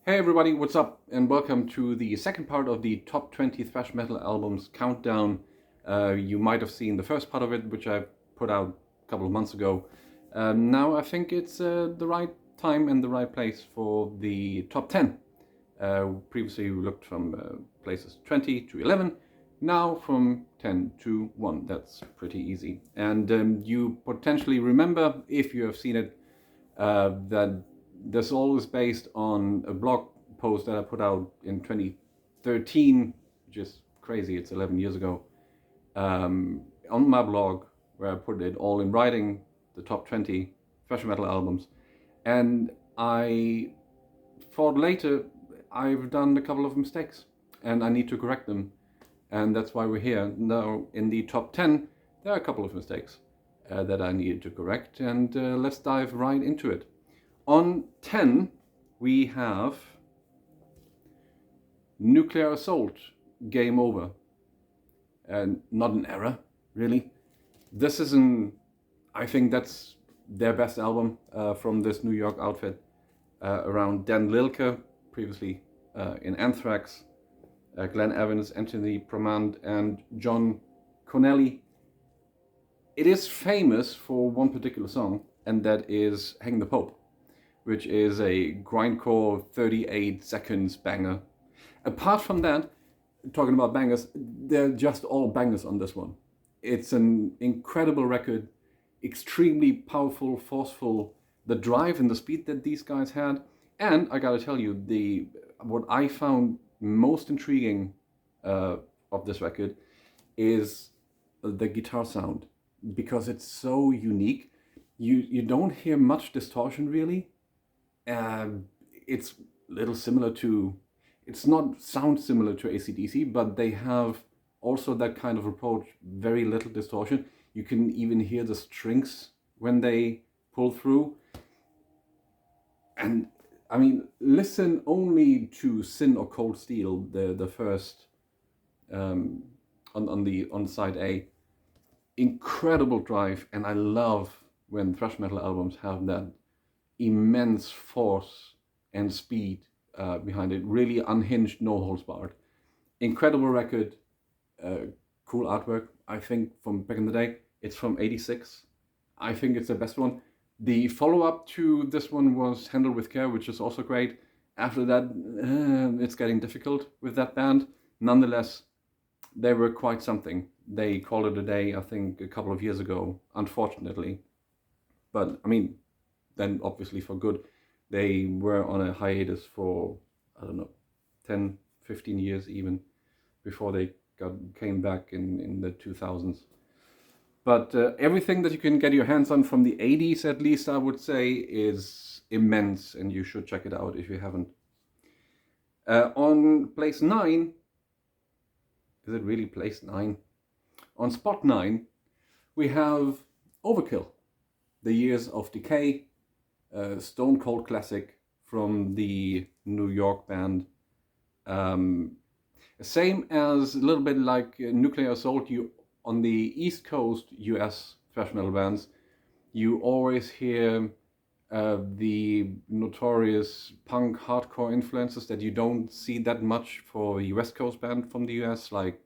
Hey everybody, what's up? And welcome to the second part of the top 20 thrash metal albums countdown. You might have seen the first part of it, which I put out a couple of months ago. Now I think it's the right time and the right place for the top 10. Previously we looked from places 20 to 11, now from 10 to 1. That's pretty easy. And you potentially remember, if you have seen it, that this all is based on a blog post that I put out in 2013, which is crazy, it's 11 years ago, on my blog, where I put it all in writing, the top 20 thrash metal albums. And I thought later, I've done a couple of mistakes and I need to correct them. And that's why we're here. Now, in the top 10, there are a couple of mistakes that I needed to correct, and let's dive right into it. On 10, we have Nuclear Assault, Game Over. And not an error, really. This is I think that's their best album from this New York outfit, around Dan Lilke, previously in Anthrax, Glenn Evans, Anthony Promand, and John Connelly. It is famous for one particular song, and that is Hang the Pope, which is a grindcore 38 seconds banger. Apart from that, talking about bangers, they're just all bangers on this one. It's an incredible record, extremely powerful, forceful, the drive and the speed that these guys had. And I gotta tell you, what I found most intriguing of this record is the guitar sound, because it's so unique. You don't hear much distortion really. It's a little similar to, it's not sound similar to AC/DC, but they have also that kind of approach, very little distortion. You can even hear the strings when they pull through. And I mean, listen only to Sin or Cold Steel, the first on side A. Incredible drive, and I love when thrash metal albums have that immense force and speed behind it. Really unhinged, no holds barred. Incredible record, cool artwork. I think from back in the day, it's from '86. I think it's the best one. The follow-up to this one was Handled with Care, which is also great. After that, it's getting difficult with that band. Nonetheless, they were quite something. They called it a day, I think, a couple of years ago, unfortunately. But, I mean, then obviously for good. They were on a hiatus for, I don't know, 10, 15 years even, before they came back in the 2000s. But everything that you can get your hands on from the 80s, at least, I would say, is immense, and you should check it out if you haven't. On place 9, is it really place 9? On spot 9, we have Overkill, The Years of Decay, Stone Cold classic from the New York band. Same as a little bit like Nuclear Assault, on the East Coast US thrash metal bands, you always hear the notorious punk hardcore influences that you don't see that much for a West Coast band from the US, like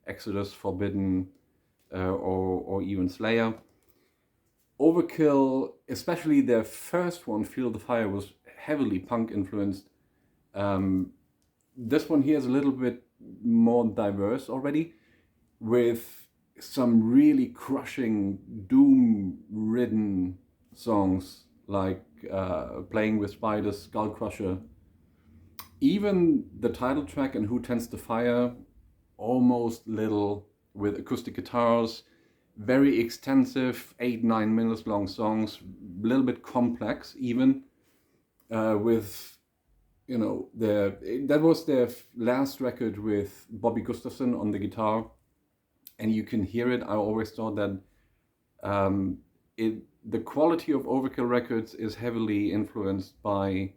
Exodus, Forbidden, or even Slayer. Overkill, especially their first one, Feel the Fire, was heavily punk influenced. This one here is a little bit more diverse already, with some really crushing, doom-ridden songs like Playing with Spiders, Skull Crusher. Even the title track and Who Tends the Fire, almost little, with acoustic guitars, very extensive, 8-9 minutes long songs, a little bit complex even, with, you know, that was their last record with Bobby Gustafson on the guitar, and you can hear it. I always thought that the quality of Overkill records is heavily influenced by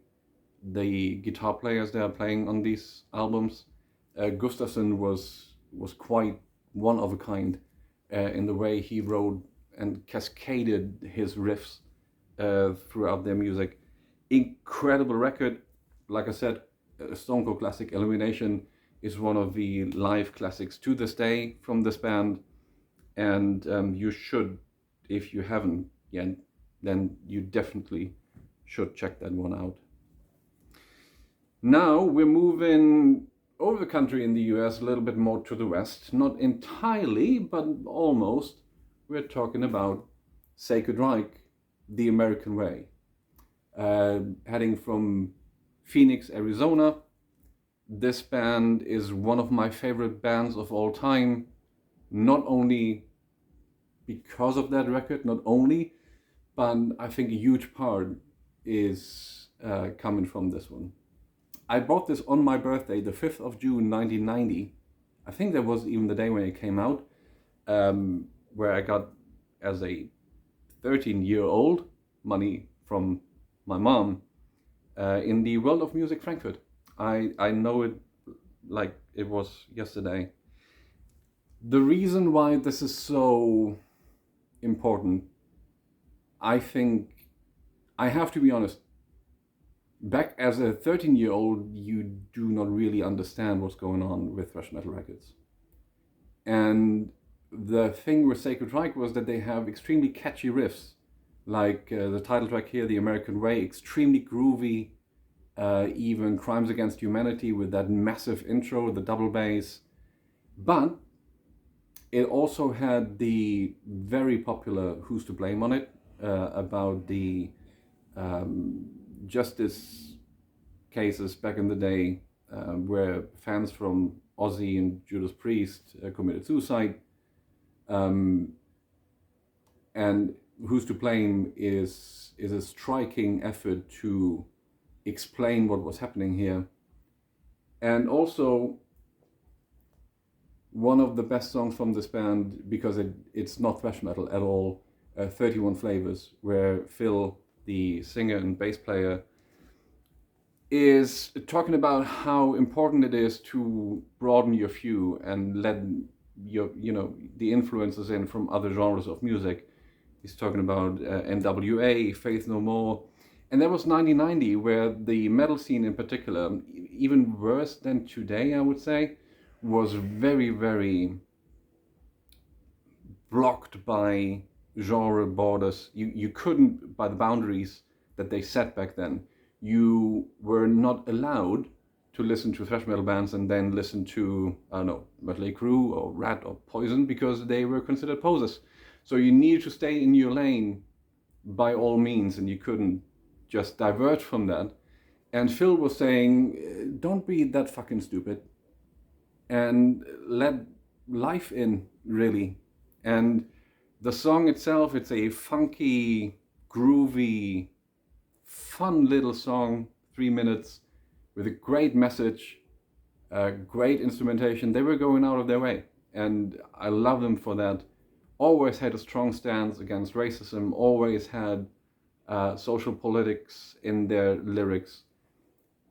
the guitar players that are playing on these albums. Gustafson was quite one of a kind in the way he wrote and cascaded his riffs throughout their music. Incredible record. like I said, a Stone Cold classic. Elimination is one of the live classics to this day from this band, and you should, if you haven't yet, then you definitely should check that one out. Now we're moving over the country in the US, a little bit more to the west. Not entirely, but almost. We're talking about Sacred Reich, The American Way. Heading from Phoenix, Arizona. This band is one of my favorite bands of all time. Not only because of that record, but I think a huge part is coming from this one. I bought this on my birthday, the 5th of June 1990. I think that was even the day when it came out, where I got, as a 13-year-old, money from my mom in the World of Music Frankfurt. I know it like it was yesterday. The reason why this is so important, I think, I have to be honest, back as a 13-year-old, you do not really understand what's going on with thrash metal records. And the thing with Sacred Reich was that they have extremely catchy riffs, like the title track here, The American Way, extremely groovy, even Crimes Against Humanity with that massive intro, the double bass. But it also had the very popular Who's to Blame on it, about the justice cases back in the day, where fans from Ozzy and Judas Priest committed suicide. And Who's to Blame is a striking effort to explain what was happening here. And also one of the best songs from this band, because it's not thrash metal at all, 31 Flavors, where Phil, the singer and bass player, is talking about how important it is to broaden your view and let the influences in from other genres of music. He's talking about NWA, Faith No More. And that was 1990, where the metal scene in particular, even worse than today, I would say, was very, very blocked by genre borders. You couldn't, by the boundaries that they set back then, you were not allowed to listen to thrash metal bands and then listen to, I don't know, Mötley Crüe or Rat or Poison, because they were considered posers. So you needed to stay in your lane by all means, and you couldn't just divert from that. And Phil was saying, don't be that fucking stupid and let life in, really. And the song itself, it's a funky, groovy, fun little song, 3 minutes, with a great message, great instrumentation. They were going out of their way, and I love them for that. Always had a strong stance against racism, always had social politics in their lyrics.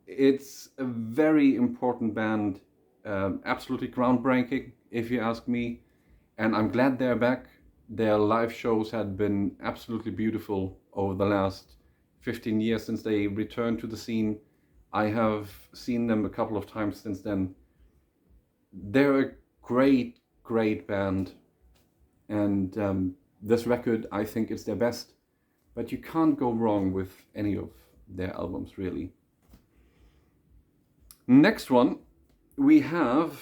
It's a very important band, absolutely groundbreaking, if you ask me, and I'm glad they're back. Their live shows had been absolutely beautiful over the last 15 years since they returned to the scene. I have seen them a couple of times since then. They're a great, great band, and this record, I think it's their best, but you can't go wrong with any of their albums, really. Next one, we have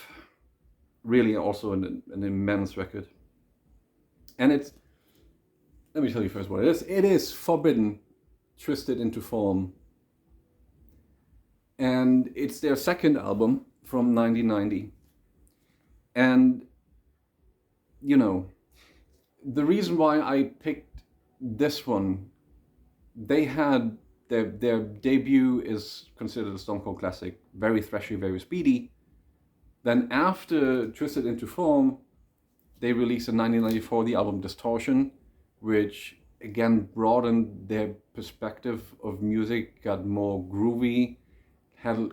really also an immense record. And it's, let me tell you first what it is. It is Forbidden, Twisted into Form. And it's their second album from 1990. And, you know, the reason why I picked this one, they had their debut is considered a Stone Cold classic, very thrashy, very speedy. Then after Twisted into Form, they released in 1994 the album Distortion, which again broadened their perspective of music, got more groovy, had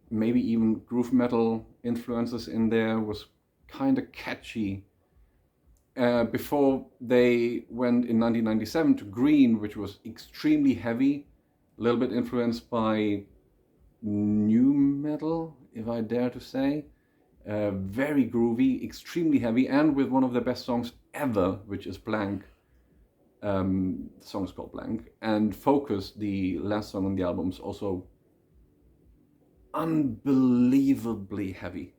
maybe even groove metal influences in there, was kind of catchy. Before they went in 1997 to Green, which was extremely heavy, a little bit influenced by new metal, if I dare to say. Very groovy, extremely heavy, and with one of the best songs ever, which is Blank. The song is called Blank. And Focus, the last song on the album, is also unbelievably heavy.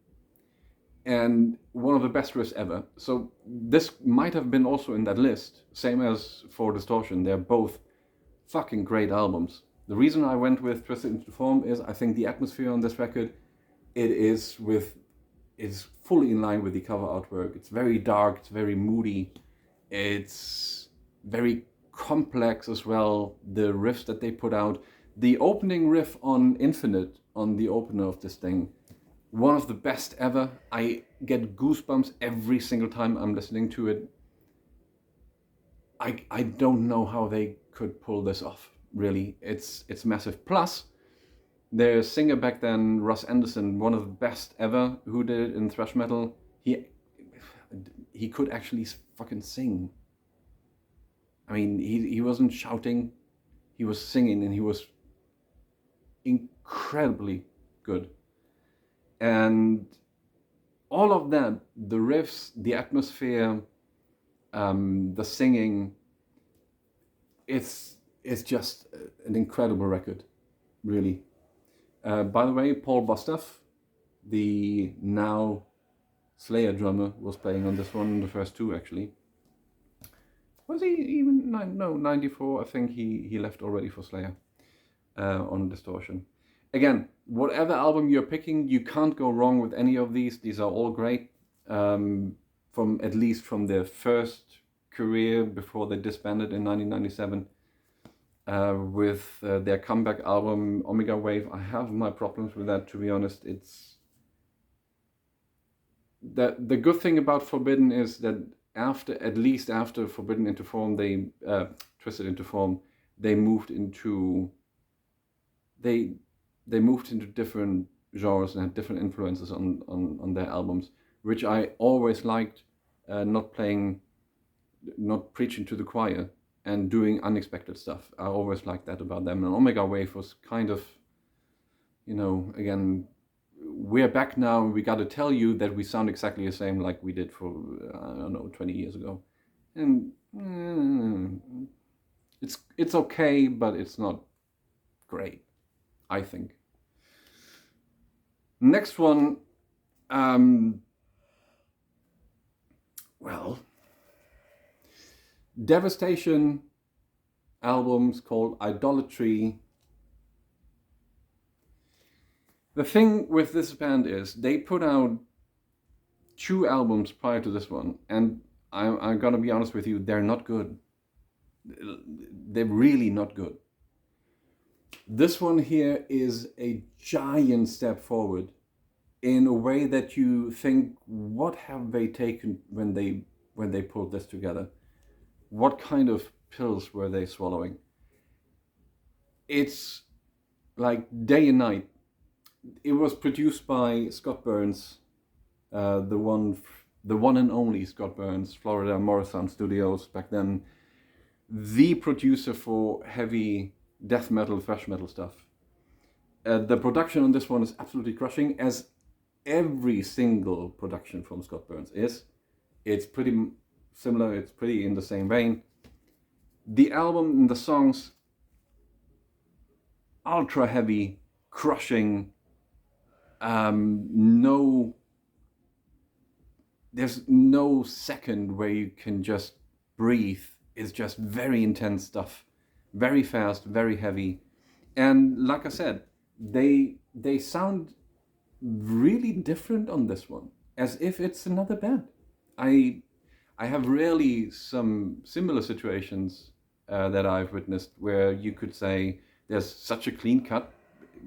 And one of the best riffs ever. So this might have been also in that list, same as for Distortion. They're both fucking great albums. The reason I went with Twisted into Form is I think the atmosphere on this record, is fully in line with the cover artwork. It's very dark, it's very moody, it's very complex as well. The riffs that they put out, the opening riff on Infinite, on the opener of this thing, one of the best ever. I get goosebumps every single time I'm listening to it. I don't know how they could pull this off, really. It's massive. Plus, their singer back then, Russ Anderson, one of the best ever who did it in thrash metal, he could actually fucking sing. I mean, he wasn't shouting, he was singing, and he was incredibly good. And all of that, the riffs, the atmosphere, the singing, it's just an incredible record, really. By the way, Paul Bostaph, the now Slayer drummer, was playing on this one, the first two actually. Was he even, no, 94, I think he left already for Slayer on Distortion. Again, whatever album you're picking, you can't go wrong with any of these. These are all great, at least from their first career before they disbanded in 1997. With their comeback album Omega Wave, I have my problems with that, to be honest. It's that the good thing about Forbidden is that at least after Forbidden into Form, they Twisted into Form, they moved into different genres and had different influences on their albums, which I always liked. Not preaching to the choir and doing unexpected stuff. I always liked that about them. And Omega Wave was kind of, again, we're back now. We got to tell you that we sound exactly the same like we did for, 20 years ago. And it's okay, but it's not great, I think. Next one, Devastation albums called Idolatry. The thing with this band is they put out 2 albums prior to this one, and I'm gonna be honest with you, they're not good. They're really not good. This one here is a giant step forward in a way that you think, what have they taken when they pulled this together? What kind of pills were they swallowing? It's like day and night. It was produced by Scott Burns, the one and only Scott Burns, Florida Morrison Studios back then, the producer for heavy death metal, thrash metal stuff. The production on this one is absolutely crushing, as every single production from Scott Burns is. It's pretty similar, it's pretty in the same vein. The album and the songs, ultra heavy, crushing, there's no second where you can just breathe. It's just very intense stuff, very fast, very heavy. And like I said, they sound really different on this one, as if it's another band. I have rarely some similar situations that I've witnessed where you could say there's such a clean cut,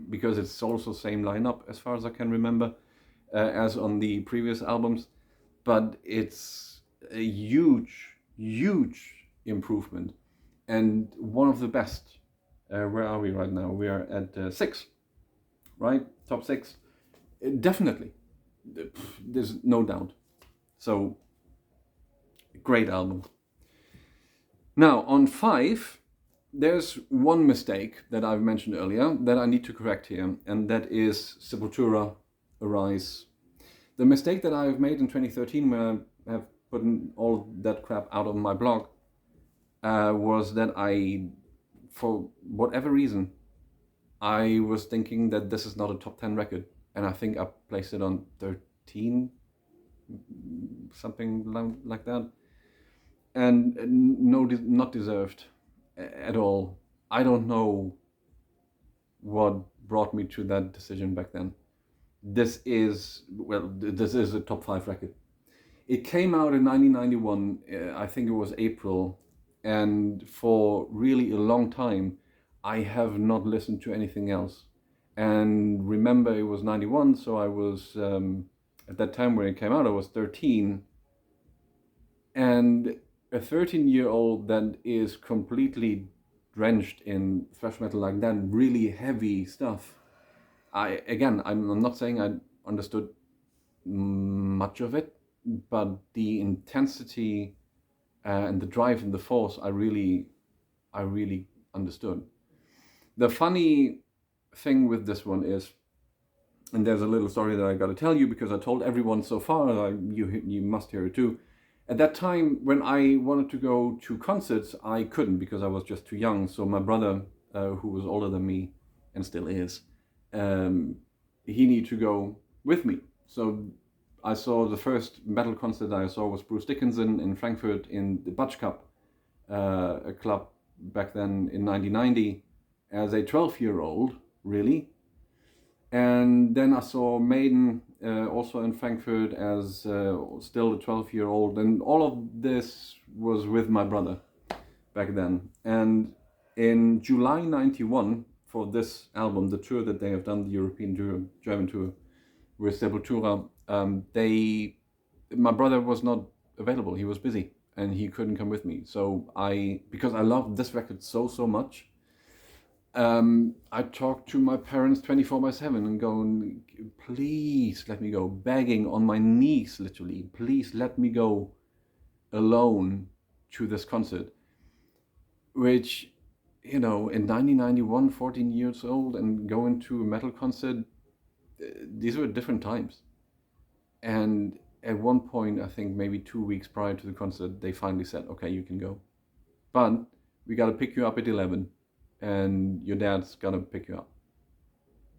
because it's also the same lineup as far as I can remember as on the previous albums, but it's a huge improvement and one of the best. Where are we right now? We are at 6, right? Top 6. Definitely. There's no doubt. So, great album. Now, on 5, there's one mistake that I've mentioned earlier that I need to correct here, and that is Sepultura Arise. The mistake that I've made in 2013 when I have put all that crap out on my blog was that I, for whatever reason, I was thinking that this is not a top 10 record, and I think I placed it on 13, something like that. And no, not deserved at all. I don't know what brought me to that decision back then. This is a top 5 record. It came out in 1991, I think it was April, and for really a long time I have not listened to anything else. And remember, it was 91, so I was, at that time when it came out, I was 13. And a 13-year-old that is completely drenched in thrash metal like that, really heavy stuff. I'm not saying I understood much of it, but the intensity and the drive and the force, I really understood. The funny thing with this one is, and there's a little story that I got to tell you because I told everyone so far, you must hear it too. At that time, when I wanted to go to concerts, I couldn't because I was just too young. So my brother, who was older than me and still is, he needed to go with me. So I saw the first metal concert I saw was Bruce Dickinson in Frankfurt in the Butch Cup, a club back then in 1990, as a 12-year-old, really. And then I saw Maiden also in Frankfurt as still a 12-year-old. And all of this was with my brother back then. And in July 91, for this album, the tour that they have done, the European tour, German tour with Sepultura, my brother was not available. He was busy and he couldn't come with me. So because I loved this record so much, I talked to my parents 24/7 and going, please let me go, begging on my knees, literally, please let me go alone to this concert. Which, in 1991, 14 years old and going to a metal concert, these were different times. And at one point, I think maybe 2 weeks prior to the concert, they finally said, okay, you can go. But we got to pick you up at 11. And your dad's gonna pick you up.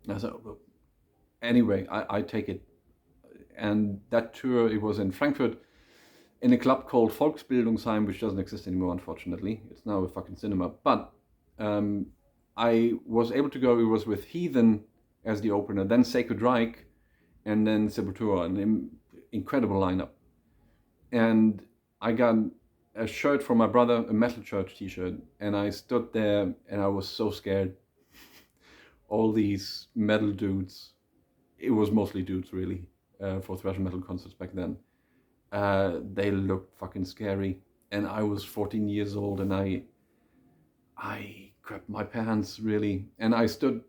And I said, well, anyway, I take it. And that tour, it was in Frankfurt, in a club called Volksbildungsheim, which doesn't exist anymore, unfortunately. It's now a fucking cinema. But I was able to go. It was with Heathen as the opener, then Sacred Reich, and then Sepultura, an incredible lineup. And I got a shirt from my brother, a Metal Church t-shirt, and I stood there and I was so scared. All these metal dudes, it was mostly dudes really, for thrash metal concerts back then. They looked fucking scary, and I was 14 years old, and I crapped my pants really, and I stood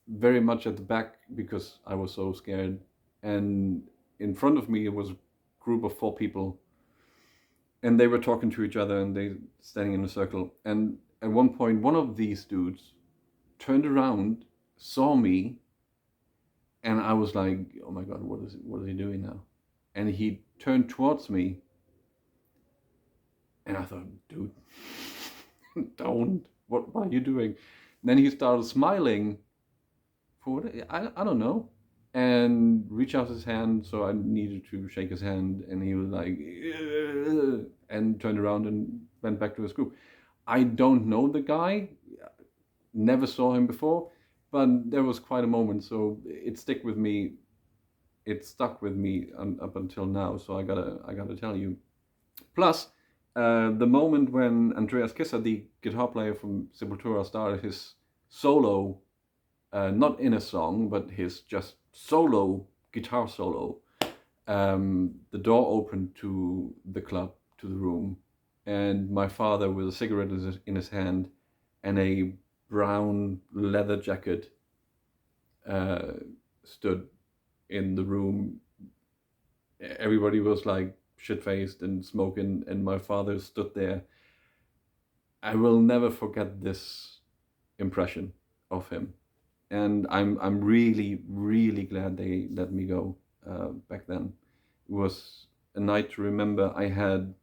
very much at the back because I was so scared. And in front of me it was a group of 4 people. And they were talking to each other and they standing in a circle. And at one point, one of these dudes turned around, saw me, and I was like, oh my God, what is he doing now? And he turned towards me. And I thought, dude, don't, what are you doing? And then he started smiling for what, I don't know. And reached out his hand, so I needed to shake his hand, and he was like, ugh, and turned around and went back to his group. I don't know the guy, never saw him before, but there was quite a moment, so it stuck with me up until now, so I gotta tell you. Plus, the moment when Andreas Kisser, the guitar player from Sepultura, started his solo, not in a song, but his just solo, guitar solo, the door opened to the club, to the room, and my father with a cigarette in his hand and a brown leather jacket stood in the room. Everybody was like shit-faced and smoking, and my father stood there I will never forget this impression of him, and I'm really really glad they let me go back then. It was a night to remember. I had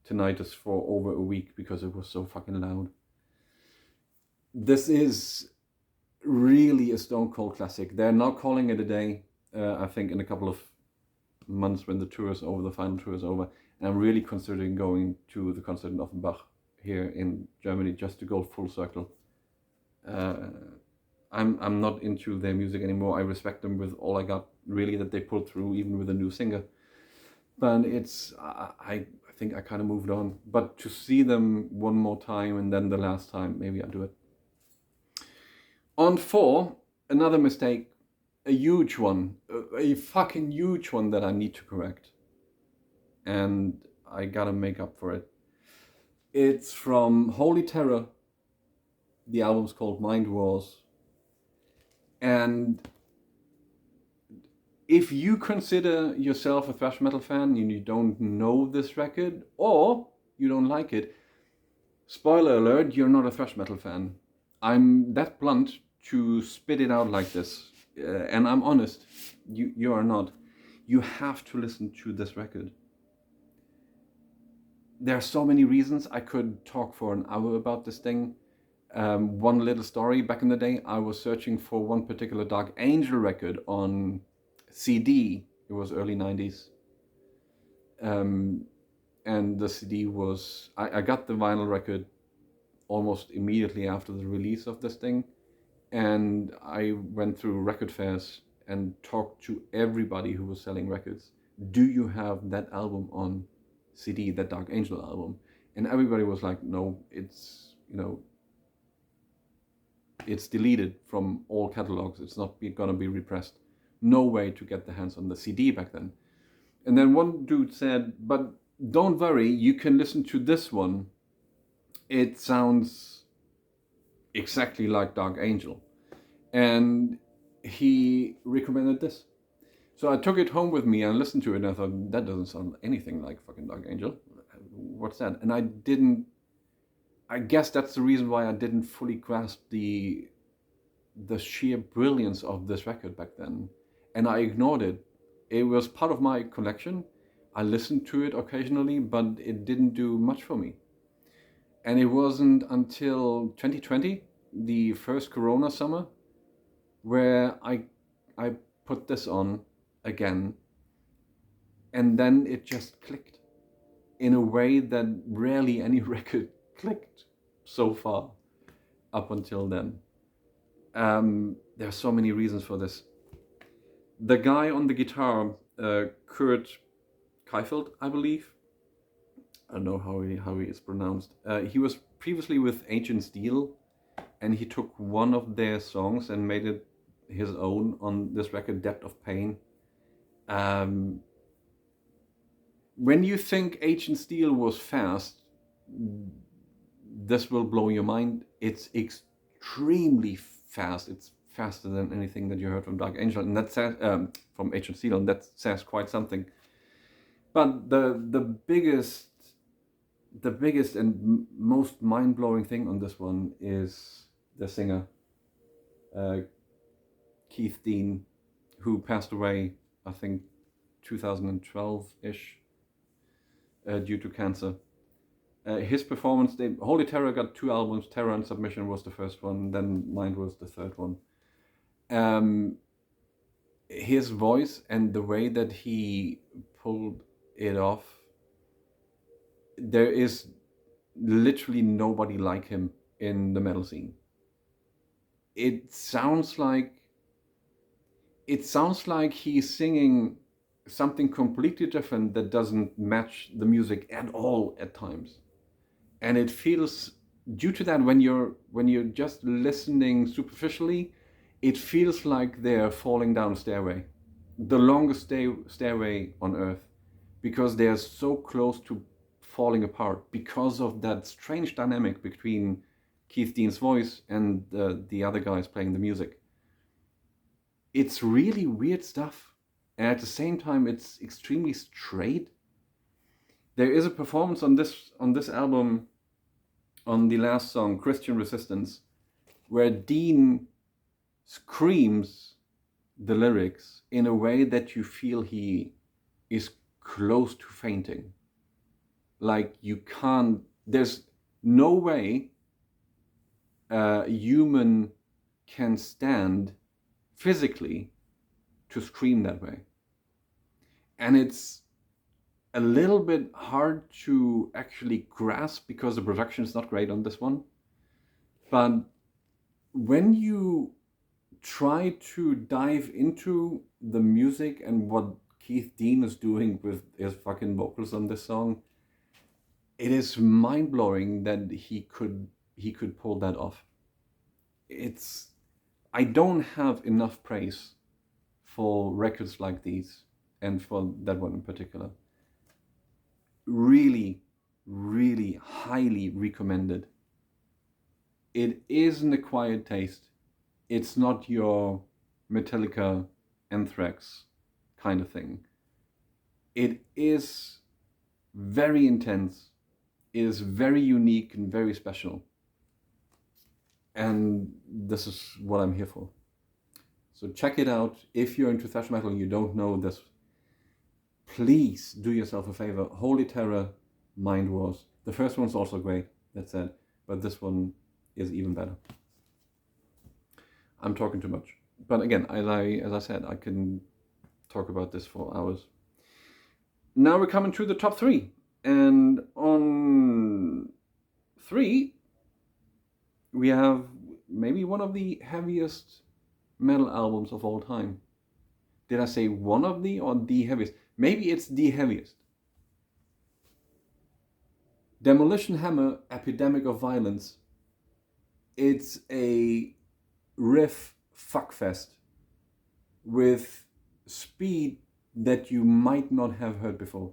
tinnitus for over a week because it was so fucking loud. This is really a Stone Cold classic. They're now calling it a day. I think in a couple of months when the tour is over, the final tour is over, and I'm really considering going to the concert in Offenbach here in Germany just to go full circle. I'm not into their music anymore. I respect them with all I got, really, that they pulled through, even with a new singer. But I think I kind of moved on. But to see them one more time and then the last time, maybe I'll do it. On 4, another mistake, a huge one, a fucking huge one that I need to correct. And I gotta make up for it. It's from Holy Terror. The album's called Mind Wars. And if you consider yourself a thrash metal fan and you don't know this record, or you don't like it, spoiler alert, you're not a thrash metal fan. I'm that blunt to spit it out like this. And I'm honest, you are not. You have to listen to this record. There are so many reasons. I could talk for an hour about this thing. One little story. Back in the day, I was searching for one particular Dark Angel record on CD. It was early 90s. And the CD was... I got the vinyl record almost immediately after the release of this thing. And I went through record fairs and talked to everybody who was selling records. Do you have that album on CD, that Dark Angel album? And everybody was like, no, it's, it's deleted from all catalogs. It's not gonna be repressed. No way to get the hands on the CD back then. And then one dude said, but don't worry, you can listen to this one. It sounds exactly like Dark Angel. And he recommended this. So I took it home with me and listened to it, and I thought, that doesn't sound anything like fucking Dark Angel. What's that? And I guess that's the reason why I didn't fully grasp the sheer brilliance of this record back then. And I ignored it. It was part of my collection. I listened to it occasionally, but it didn't do much for me. And it wasn't until 2020, the first Corona summer, where I put this on again, and then it just clicked in a way that rarely any record clicked so far up until then. There are so many reasons for this. The guy on the guitar, Kurt Keifeld, I believe. I don't know how he is pronounced. He was previously with Ancient Steel, and he took one of their songs and made it his own on this record, Depth of Pain. When you think Ancient Steel was fast, this will blow your mind. It's extremely fast. It's faster than anything that you heard from Dark Angel, and that says from Ancient Steel, and that says quite something. But the biggest and most mind-blowing thing on this one is the singer, Keith Dean, who passed away, I think, 2012-ish, due to cancer. His performance, Holy Terror got 2 albums. Terror and Submission was the first one, then Mind was the third one. His voice and the way that he pulled it off, there is literally nobody like him in the metal scene. It sounds like he's singing something completely different that doesn't match the music at all at times. And it feels, due to that, when you're just listening superficially, it feels like they're falling down a stairway, the longest stairway on earth, because they're so close to falling apart because of that strange dynamic between Keith Dean's voice and the other guys playing the music. It's really weird stuff, and at the same time it's extremely straight. There is a performance on this album on the last song, Christian Resistance, where Dean screams the lyrics in a way that you feel he is close to fainting. Like you can't, there's no way a human can stand physically to scream that way. And it's a little bit hard to actually grasp because the production is not great on this one. But when you try to dive into the music and what Keith Dean is doing with his fucking vocals on this song, it is mind-blowing that he could pull that off. I don't have enough praise for records like these, and for that one in particular. Really, really highly recommended. It is an acquired taste. It's not your Metallica, Anthrax kind of thing. It is very intense. It is very unique and very special. And this is what I'm here for. So check it out. If you're into thrash metal and you don't know this, please do yourself a favor. Holy Terror, Mind Wars. The first one's also great, that said, but this one is even better. I'm talking too much. But again, as I said, I can talk about this for hours. Now we're coming to the top 3. And on 3, we have maybe one of the heaviest metal albums of all time. Did I say one of the or the heaviest? Maybe it's the heaviest. Demolition Hammer, Epidemic of Violence. It's a riff fuckfest with speed that you might not have heard before.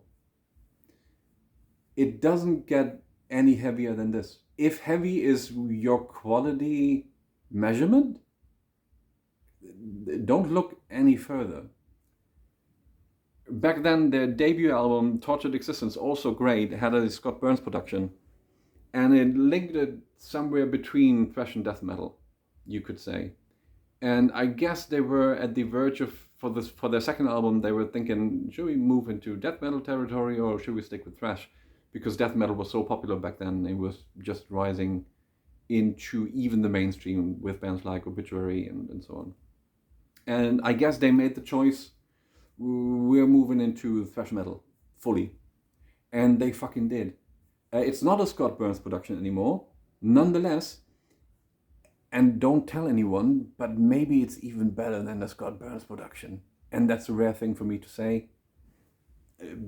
It doesn't get any heavier than this. If heavy is your quality measurement, don't look any further. Back then, their debut album, Tortured Existence, also great, had a Scott Burns production. And it linked it somewhere between thrash and death metal, you could say. And I guess they were at the verge of, for their second album, they were thinking, should we move into death metal territory or should we stick with thrash? Because death metal was so popular back then, it was just rising into even the mainstream with bands like Obituary and so on. And I guess they made the choice, we're moving into thrash metal fully. And they fucking did. It's not a Scott Burns production anymore. Nonetheless, and don't tell anyone, but maybe it's even better than the Scott Burns production. And that's a rare thing for me to say,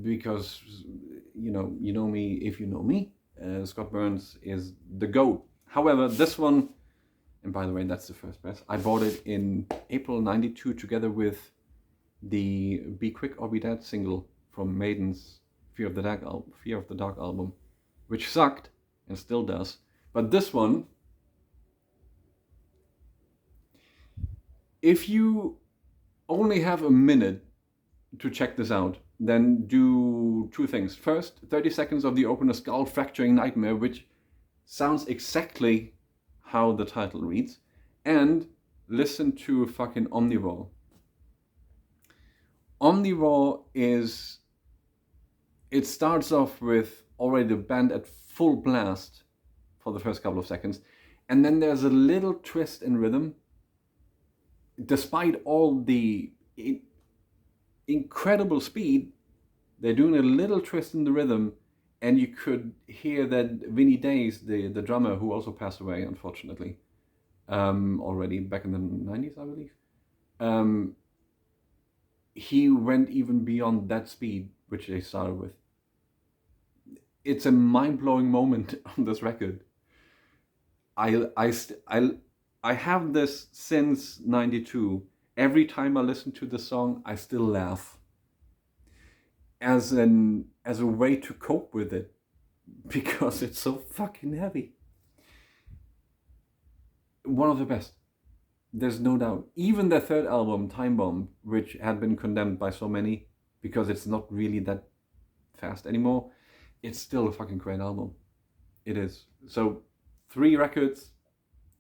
because you know me if you know me. Scott Burns is the GOAT. However, this one, and by the way, that's the first press, I bought it in April '92 together with the Be Quick or Be Dead single from Maiden's Fear of the Dark album, which sucked and still does. But this one, if you only have a minute to check this out, then do 2 things. First, 30 seconds of the opener Skull Fracturing Nightmare, which sounds exactly how the title reads, and listen to fucking Omnivore. Omnivore it starts off with already the band at full blast for the first couple of seconds, and then there's a little twist in rhythm. Despite all the incredible speed, they're doing a little twist in the rhythm, and you could hear that Vinny Days, the drummer who also passed away, unfortunately, already back in the 90s, I believe, he went even beyond that speed which they started with. It's a mind-blowing moment on this record. I have this since '92. Every time I listen to the song, I still laugh. As a way to cope with it, because it's so fucking heavy. One of the best. There's no doubt. Even their third album, Time Bomb, which had been condemned by so many because it's not really that fast anymore, it's still a fucking great album. It is. So 3 records,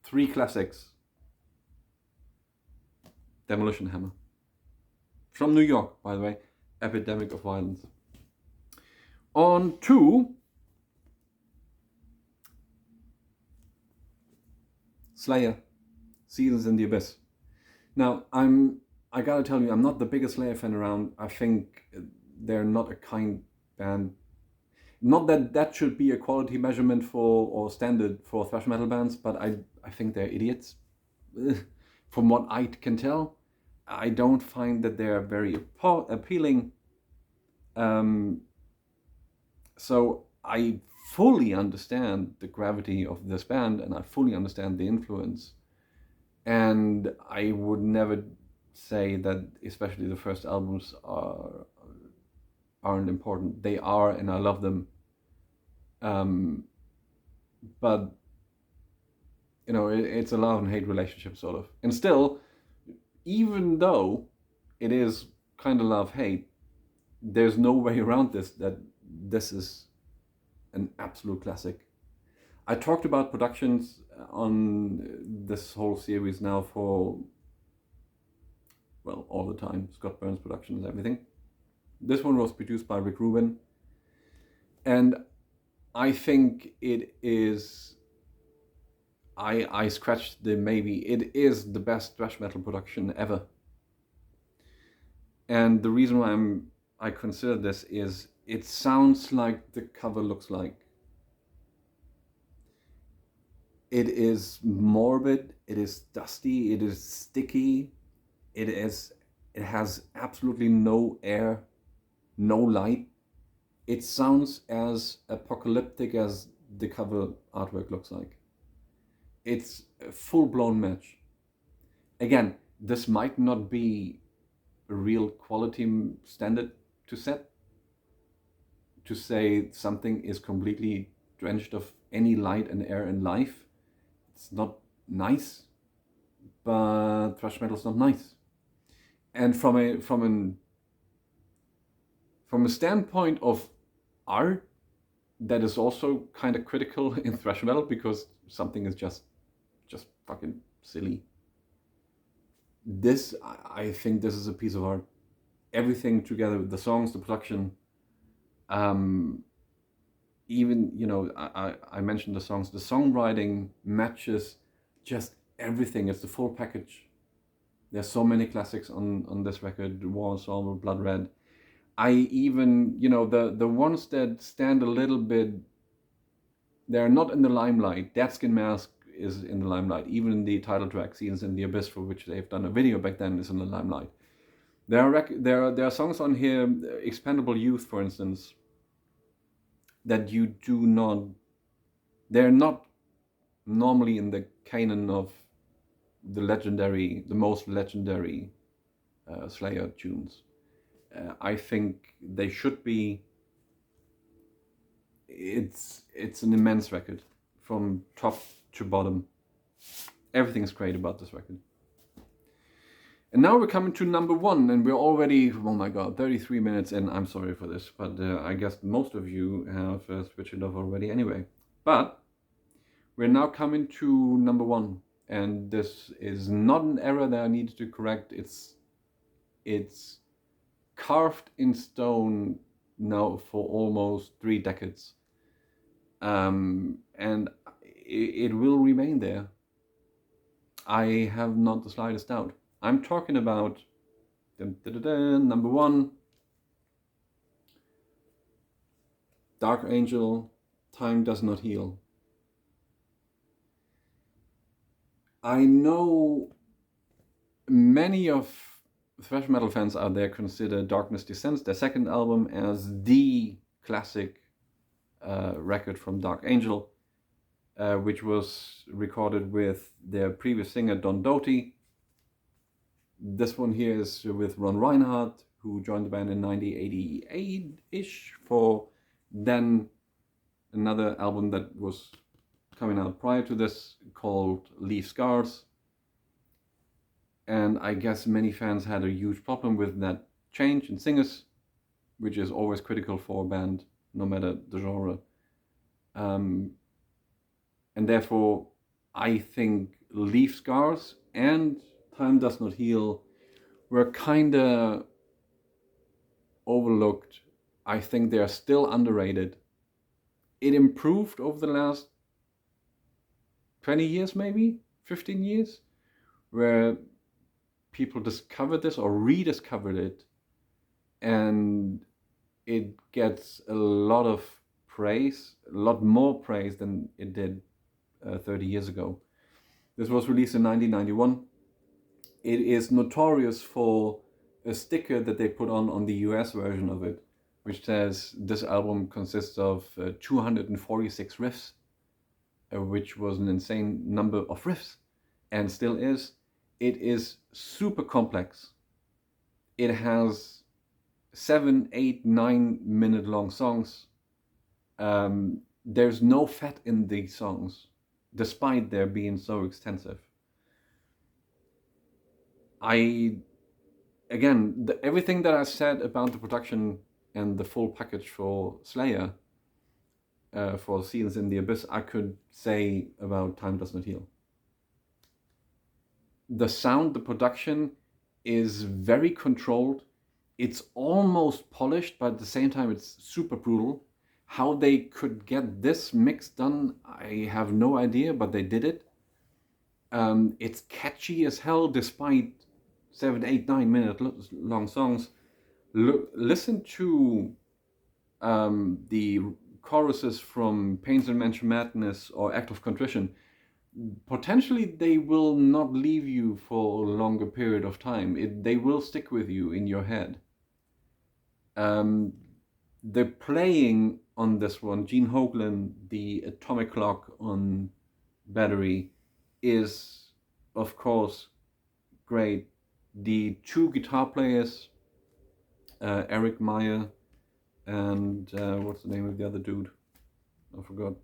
3 classics. Demolition Hammer. From New York, by the way. Epidemic of Violence. On to Slayer, Seasons in the Abyss. Now, I gotta tell you, I'm not the biggest Slayer fan around. I think they're not a kind band. Not that that should be a quality measurement for or standard for thrash metal bands, but I think they're idiots. From what I can tell, I don't find that they're very appealing. So I fully understand the gravity of this band, and I fully understand the influence. And I would never say that, especially the first albums aren't important. They are, and I love them. But you know, it's a love and hate relationship, sort of. And still, even though it is kind of love-hate, there's no way around this, that this is an absolute classic. I talked about productions on this whole series now for, well, all the time. Scott Burns Productions, everything. This one was produced by Rick Rubin. And I think it is, I scratched the maybe, it is the best thrash metal production ever. And the reason why I consider this is it sounds like the cover looks like. It is morbid, it is dusty, it is sticky, it has absolutely no air, no light. It sounds as apocalyptic as the cover artwork looks like. It's a full-blown match. Again, this might not be a real quality standard to set, to say something is completely drenched of any light and air and life. It's not nice, but thrash metal is not nice. And from a standpoint of art, that is also kind of critical in thrash metal, because something is just fucking silly. This, I think this is a piece of art. Everything together, the songs, the production, even, you know, I mentioned the songs, the songwriting matches, just everything. It's the full package. There's so many classics on this record. War Ensemble, Blood Red. I even, you know, the ones that stand a little bit, they're not in the limelight. Deathskin Mask is in the limelight. Even the title track, Seasons in the Abyss, for which they've done a video back then, is in the limelight. There are songs on here, Expendable Youth, for instance, that you do not, they're not normally in the canon of the most legendary Slayer tunes. I think they should be. It's an immense record from top to bottom. Everything's great about this record. And now we're coming to number 1, and we're already, oh my god, 33 minutes in. I'm sorry for this, but I guess most of you have switched it off already anyway. But we're now coming to number 1, and this is not an error that I needed to correct. It's carved in stone now for almost 3 decades. And it will remain there. I have not the slightest doubt. I'm talking about number 1, Dark Angel, Time Does Not Heal. I know many of thrash metal fans out there consider Darkness Descends, their second album, as the classic record from Dark Angel, which was recorded with their previous singer Don Doty. This one here is with Ron Reinhardt, who joined the band in 1988-ish for then another album that was coming out prior to this called Leave Scars. And I guess many fans had a huge problem with that change in singers, which is always critical for a band, no matter the genre. And therefore, I think Leaf Scars and Time Does Not Heal were kind of overlooked. I think they are still underrated. It improved over the last 20 years, maybe 15 years, where people discovered this or rediscovered it, and it gets a lot of praise, a lot more praise than it did 30 years ago. This was released in 1991. It is notorious for a sticker that they put on the US version of it, which says this album consists of 246 riffs, which was an insane number of riffs, and still is. It is super complex. It has 7, 8, 9-minute long songs. There's no fat in these songs, despite their being so extensive. Everything that I said about the production and the full package for Slayer, for Seals in the Abyss, I could say about Time Does Not Heal. The sound, the production is very controlled. It's almost polished, but at the same time it's super brutal. How they could get this mix done, I have no idea, but they did it. It's catchy as hell, despite 7, 8, 9-minute long songs. Listen to the choruses from Pains and Mansion Madness or Act of Contrition. Potentially they will not leave you for a longer period of time. They will stick with you in your head. The playing on this one, Gene Hoglan, the atomic clock on battery, is of course great. The two guitar players, Eric Meyer and what's the name of the other dude? I forgot.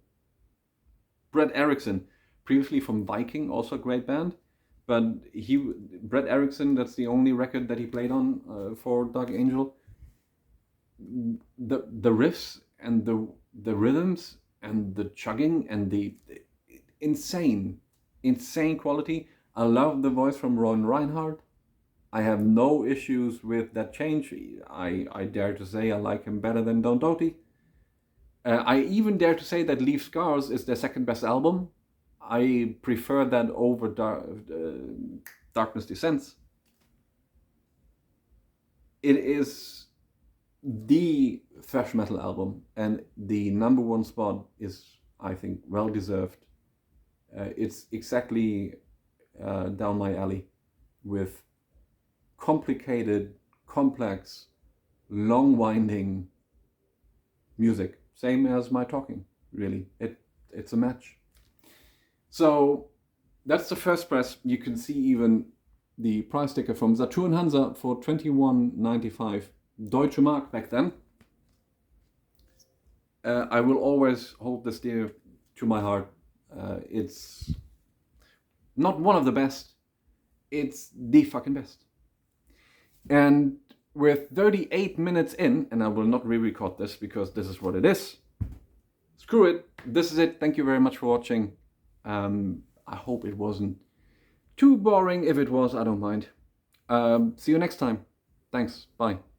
Brett Erickson, previously from Viking, also a great band. But Brett Erickson, that's the only record that he played on for Dark Angel. The riffs and the rhythms and the chugging and the insane quality. I love the voice from Ron Reinhardt. I have no issues with that change. I dare to say I like him better than Don Doty. I even dare to say that Leaf Scars is their second best album. I prefer that over Darkness Descends. It is the thrash metal album, and the number one spot is, I think, well deserved. It's exactly down my alley with complicated, complex, long-winding music. Same as my talking, really. It's a match. So that's the first press. You can see even the price sticker from Saturn Hansa for 21.95 Deutsche Mark back then. I will always hold this dear to my heart. It's not one of the best. It's the fucking best. And with 38 minutes in, and I will not re-record this because this is what it is. Screw it. This is it. Thank you very much for watching. I hope it wasn't too boring. If it was, I don't mind. See you next time. Thanks. Bye.